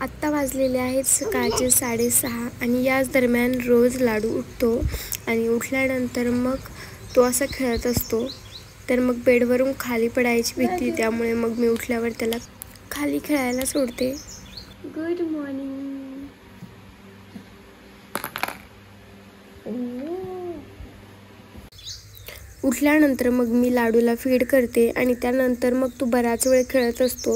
आत्ता वाजलेले आहेत सकाळचे 6:30 आणि याच दरम्यान रोज लाडू उठतो आणि उठल्यानंतर मग तो असा खेळत असतो. तर मग बेडवरून खाली पडायची भीती, त्यामुळे मग मी उठल्यावर त्याला खाली खेळायला सोडते. Good morning. उठल्यानंतर मग मी लाडूला फीड करते आणि त्यानंतर मग तो बराच वेळ खेळत असतो.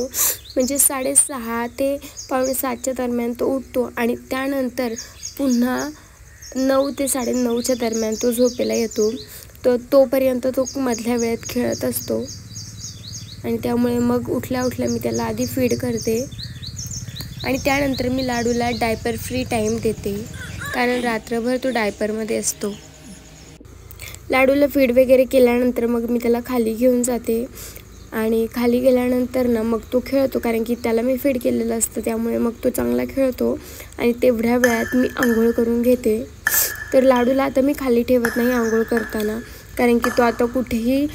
म्हणजे 6:30 ते 6:45च्या दरम्यान तो उठतो आणि त्यानंतर पुन्हा 9 ते 9:30च्या दरम्यान तो झोपेला येतो. तर तोपर्यंत तो मधल्या वेळेत खेळत असतो आणि त्यामुळे मग उठल्या उठल्या मी त्याला आधी फीड करते आणि त्यानंतर मी लाडूला डायपर फ्री टाईम देते, कारण रात्रभर तो डायपरमध्ये असतो. लाडूला फीड वगैरे केल्यानंतर मग मी त्याला खाली घेऊन जाते आणि खाली गेल्यानंतर ना मग तो खेळतो, कारण की त्याला मी फीड केलेलं असतं, त्यामुळे मग तो चांगला खेळतो आणि तेवढ्या वेळात मी आंघोळ करून घेते. तर लाडूला आता मी खाली ठेवत नाही आंघोळ करताना, कारण की तो आता कुठेही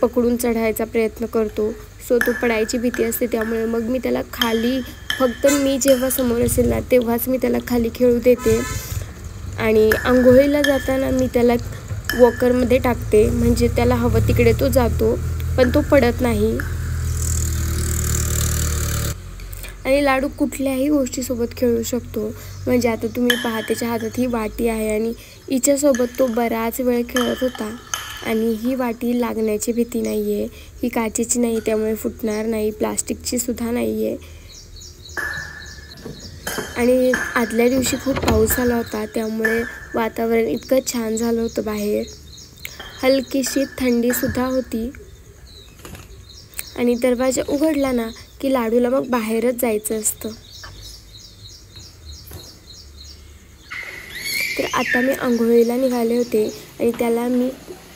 पकडून चढायचा प्रयत्न करतो. सो तो पडायची भीती असते, त्यामुळे मग मी त्याला खाली फक्त मी जेव्हा समोर असेल ना तेव्हाच मी त्याला खाली खेळू देते. आणि आंघोळीला जाताना मी त्याला वॉकरमध्ये टाकते, म्हणजे त्याला हवं तिकडे तो जातो पण तो पडत नाही. आणि लाडू कुठल्याही गोष्टीसोबत खेळू शकतो. म्हणजे आता तुम्ही पहा, त्याच्या हातात ही वाटी आहे आणि हिच्यासोबत तो बराच वेळ खेळत होता आणि ही वाटी लागण्याची भीती नाही आहे, ही काचेची नाही त्यामुळे फुटणार नाही, प्लास्टिकची सुद्धा नाही आहे. आणि आदल्या दिवशी खूप पाऊस आला होता, त्यामुळे वातावरण इतकं छान झालं होतं. बाहेर हलकीशी थंडीसुद्धा होती आणि दरवाजा उघडला ना की लाडूला मग बाहेरच जायचं असतं. तर आता मी आंघोळीला निघाले होते आणि त्याला मी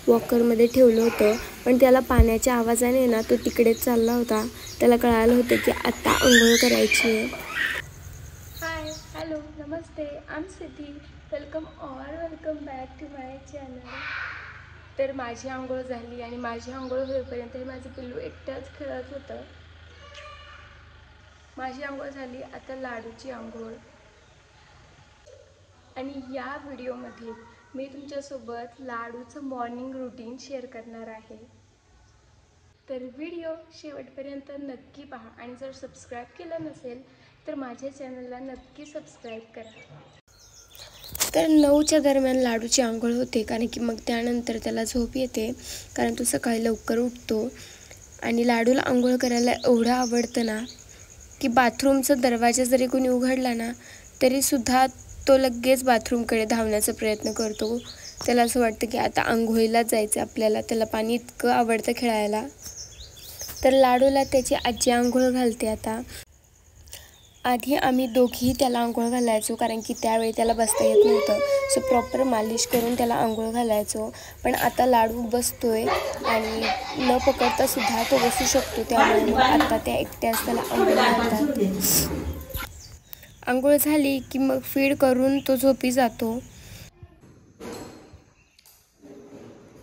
वॉकरमध्ये ठेवलं होतं, पण त्याला पाण्याच्या आवाजाने ना तो तिकडेच चालला होता. त्याला कळालं होतं की आता आंघोळ करायची आहे. हाय, हॅलो, नमस्ते, I am Siddhi. Welcome back to my channel. तर माझी आंघोळ झाली आणि माझी आंघोळ होईपर्यंत हे माझं पिल्लू एकटंच खेळत होतं. माझी आंघोळ झाली, आता लाडूची आंघोळ. आणि या व्हिडिओमध्ये मी तुमच्यासोबत लाडूचं मॉर्निंग रुटीन शेअर करणार आहे. तर व्हिडिओ शेवटपर्यंत नक्की पहा आणि जर सबस्क्राईब केलं नसेल तर माझ्या चॅनलला नक्की सबस्क्राईब करा. तर 9च्या दरम्यान लाडूची आंघोळ होते, कारण की मग त्यानंतर त्याला झोप येते, कारण तो सकाळी लवकर उठतो. आणि लाडूला आंघोळ करायला एवढं आवडतं ना की बाथरूमचा दरवाजा जरी कोणी उघडला ना तरीसुद्धा तो लगेच बाथरूमकडे धावण्याचा प्रयत्न करतो. त्याला असं वाटतं की आता आंघोळीलाच जायचं आपल्याला, त्याला पाणी इतकं आवडतं खेळायला. तर लाडूला त्याची आजी आंघोळ घालते आता. आधी आम्ही दोघीही त्याला आंघोळ घालायचो, कारण की त्यावेळी त्याला बसता येत नव्हतं, सो प्रॉपर मालिश करून त्याला आंघोळ घालायचो. पण आता लाडू बसतोय आणि न पकडता सुद्धा तो बसू शकतो, त्यामुळे मग आता त्या एकट्याच त्याला आंघोळ घालतात. आंघोळ झाली की मग फीड करून तो झोपी जातो.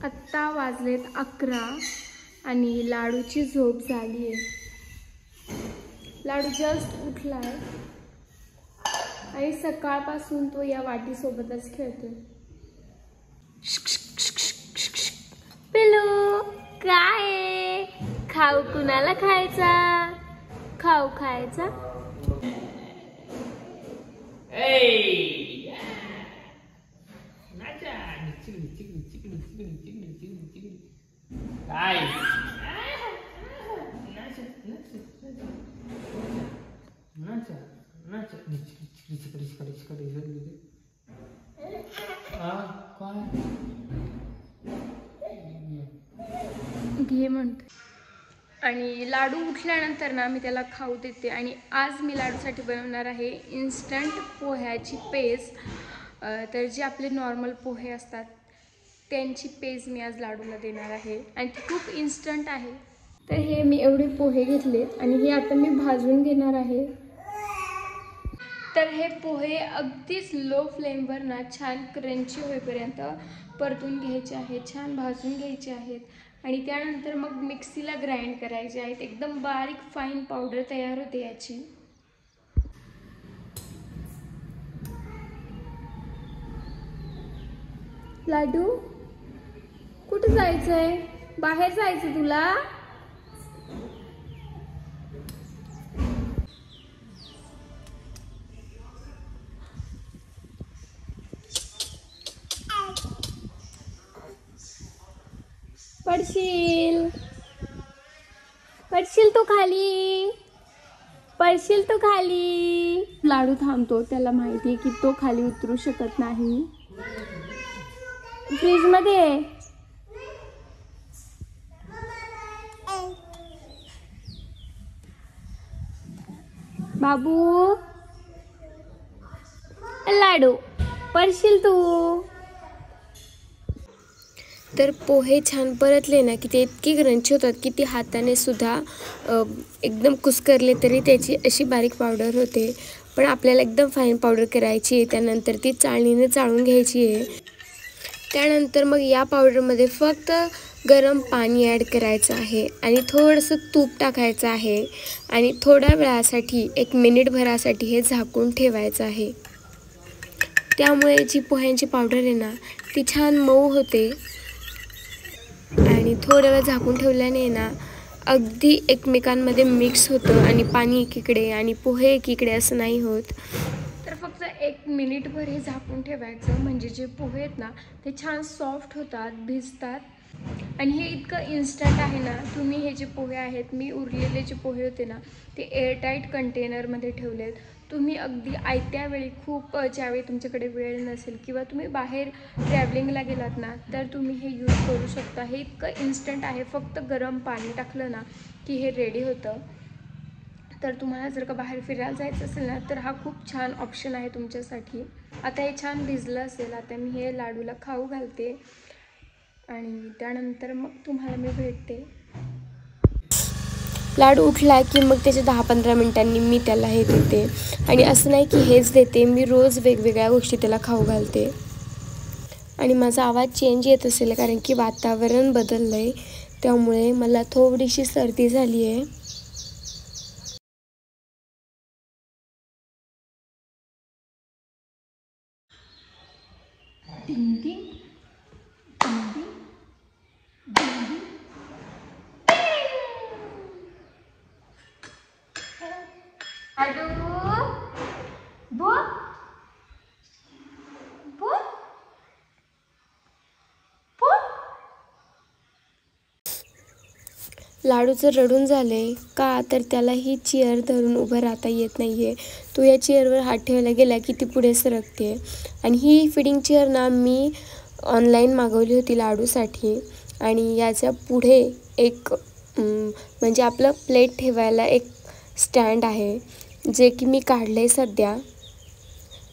आत्ता वाजलेत 11 आणि लाडूची झोप झाली आहे. लाडू जस्ट उठलाय आणि सकाळपासून तो या वाटीसोबतच खेळतोय. पिलू काय खाऊ, कुणाला खायचा? खाऊ खायचा? घे म्हणतो. आणि लाडू उठल्यानंतर ना मी त्याला खाऊ देते आणि आज मी लाडूसाठी बनवणार आहे इन्स्टंट पोह्याची पेज. तर जे आपले नॉर्मल पोहे असतात त्यांची पेज मी आज लाडूला देणार आहे आणि ती खूप इन्स्टंट आहे. तर हे मी एवढे पोहे घेतलेत आणि हे आता मी भाजून घेणार आहे. तर हे पोहे अगदीच लो फ्लेमवर ना छान क्रंची होईपर्यंत परतून घ्यायचे आहेत, छान भाजून घ्यायचे आहेत आणि त्यानंतर मग मिक्सीला ग्राइंड करायचे आहेत. एकदम बारीक फाईन पावडर तयार होते याची. लाडू कुठे जायचंय? बाहेर जायचं तुला? पडशील पडशील तू खाली, पडशील तू खाली. लाडू थांबतो, त्याला माहिती आहे की तो खाली उतरू शकत नाही. फ्रीज मध्ये बाबू, लाडू पडशील तू. तर पोहे छान परतले ना की ते इतकी क्रंची होतात की ती हाताने सुद्धा एकदम कुस्करले तरी त्याची अशी बारीक पावडर होते. पण आपल्याला एकदम फाईन पावडर करायची आहे. त्यानंतर ती चाळणीने चाळून घ्यायची आहे. त्यानंतर मग या पावडरमध्ये फक्त गरम पाणी ॲड करायचं आहे आणि थोडंसं तूप टाकायचं आहे आणि थोड्या वेळासाठी 1 मिनिटभरासाठी हे झाकून ठेवायचं आहे. त्यामुळे जी पोह्यांची पावडर आहे ना ती छान मऊ होते आणि थोड्या वेळ झाकून ठेवल्याने ना अगदी एकमेकांमध्ये मिक्स होतं आणि पाणी एकीकडे आणि पोहे एकीकडे असं नाही होत. तर फक्त 1 मिनिटभर हे झाकून ठेवायचं म्हणजे जे पोहे आहेत ना ते छान सॉफ्ट होतात, भिजतात. आणि हे इतकं इन्स्टंट आहे ना. तुम्ही हे जे पोहे आहेत, मी उरलेले जे पोहे होते ना ते एअरटाईट कंटेनरमध्ये ठेवलेत. तुम्ही अगदी आयत्या वेळी खूप ज्यावेळी तुमच्याकडे वेळ नसेल किंवा तुम्ही बाहेर ट्रॅव्हलिंगला गेलात ना तर तुम्ही हे यूज करू शकता. हे इतकं इन्स्टंट आहे, फक्त गरम पाणी टाकलं ना की हे रेडी होतं. तर तुम्हाला जर का बाहेर फिरायला जायचं असेल ना तर हा खूप छान ऑप्शन आहे तुमच्यासाठी. आता हे छान भिजलं असेल, आता मी हे लाडूला खाऊ घालते आणि त्यानंतर मग तुम्हाला मी भेटते. लाडू उठला की मग त्याच्या 10-15 मिनिटांनी मी त्याला हे देते. आणि असं नाही की हेच देते, मी रोज वेगवेगळ्या गोष्टी त्याला खाऊ घालते. आणि माझा आवाज चेंज येत असेल कारण की वातावरण बदललं आहे, त्यामुळे मला थोडीशी सर्दी झाली आहे. लाडूचं रडून झालंय का तर त्याला ही चेअर धरून उभं राहता येत नाहीये. तो या चेअरवर हात ठेवायला गेला की ती पुढे सरकते. आणि ही फिडिंग चेअर ना मी ऑनलाईन मागवली होती लाडूसाठी. आणि याच्या पुढे एक म्हणजे आपलं प्लेट ठेवायला एक स्टँड आहे जे की मी काढलं आहे सध्या.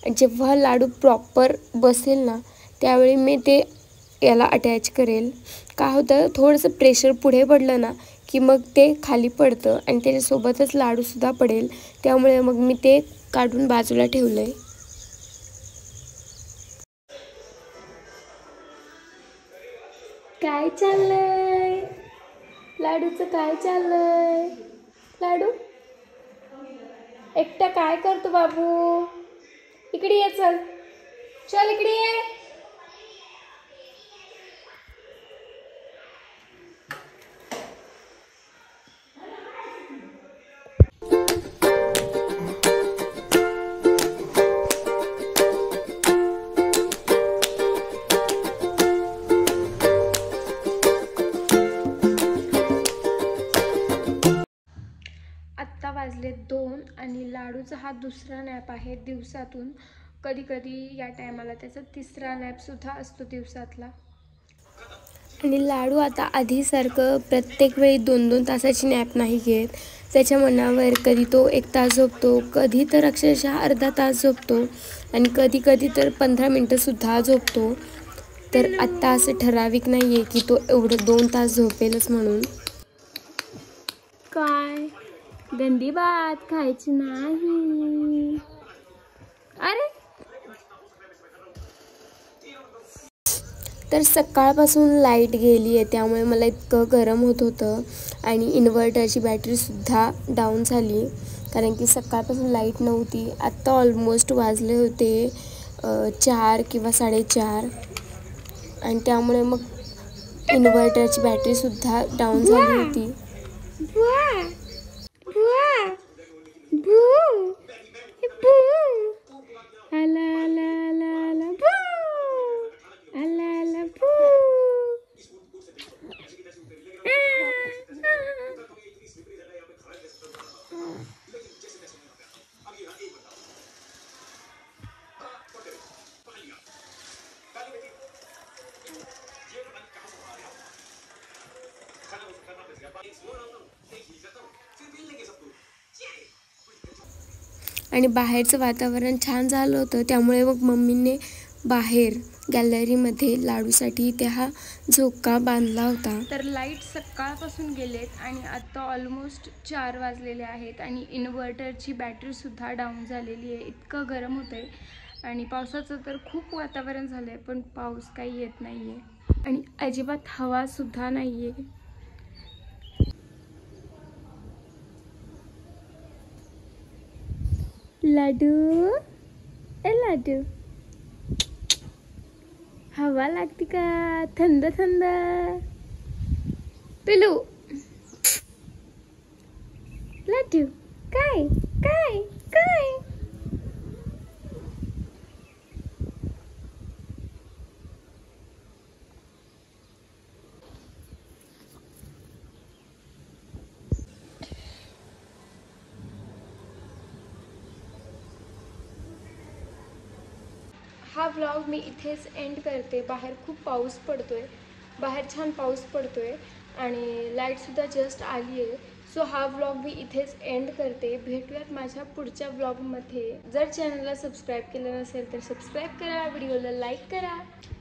जेव्हा लाडू प्रॉपर बसेल ना त्यावेळी मी ते याला अटॅच करेल. का होतं, थोडंसं प्रेशर पुढे पडलं ना की मग ते खाली पडतं आणि त्याच्यासोबतच लाडूसुद्धा पडेल. त्यामुळे मग मी ते काढून बाजूला ठेवलं आहे. काय चाललंय लाडूचं, काय चाललंय? लाडू एकटा काय करतो बाबू? इकडे ये, चल चल इकडे ये. आत्ता वाजले 2 आणि लाडूचा हा दुसरा नॅप आहे दिवसातून. कधी कधी या टायमाला त्याचा तिसरा नॅपसुद्धा असतो दिवसातला. आणि लाडू आता आधीसारखं प्रत्येक वेळी 2-2 तासाची नॅप नाही घेत. त्याच्या मनावर कधी तो 1 तास झोपतो, कधी तर अक्षरशः अर्धा तास झोपतो आणि कधी कधी तर 15 मिनटंसुद्धा झोपतो. तर आत्ता असं ठराविक नाही आहे की तो एवढं 2 तास झोपेलच म्हणून. काय गंदी बात खायची नाही. अरे तर सकाळपासून लाईट गेली आहे त्यामुळे मला इतकं गरम होत होतं आणि इन्व्हर्टरची बॅटरीसुद्धा डाऊन झाली कारण की सकाळपासून लाईट नव्हती. आत्ता ऑलमोस्ट वाजले होते 4 किंवा 4:30. आणि त्यामुळे मग इन्व्हर्टरची बॅटरीसुद्धा डाऊन झाली होती. आणि बाहेरचं वातावरण छान झालं होतं, त्यामुळे मग मम्मीने बाहेर गॅलरीमध्ये लाडूसाठी इथे हा झोका बांधला होता. तर लाईट सकाळपासून गेलेत आणि आता ऑलमोस्ट 4 वाजलेले आहेत आणि इन्व्हर्टरची बॅटरीसुद्धा डाऊन झालेली आहे. इतकं गरम होतं आहे आणि पावसाचं तर खूप वातावरण झालं आहे, पण पाऊस काही येत नाही आहे आणि अजिबात हवासुद्धा नाही आहे. लाडू लाडू, हवा लागते का? थंड थंड पिलू. लाडू काय काय काय? हा व्लॉग मी इथेच एंड करते. बाहेर खूप पाऊस पडतोय, बाहेर छान पाऊस पडतोय आणि लाईटसुद्धा जस्ट आली आहे. सो हा व्लॉग मी इथेच एंड करते. भेटूयात माझ्या पुढच्या व्लॉगमध्ये. जर चॅनलला सबस्क्राईब केलं नसेल तर सबस्क्राईब करा, व्हिडिओला लाईक करा.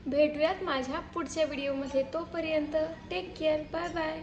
भेटूयात माझ्या पुढच्या व्हिडिओमध्ये. तोपर्यंत टेक केअर, बाय बाय.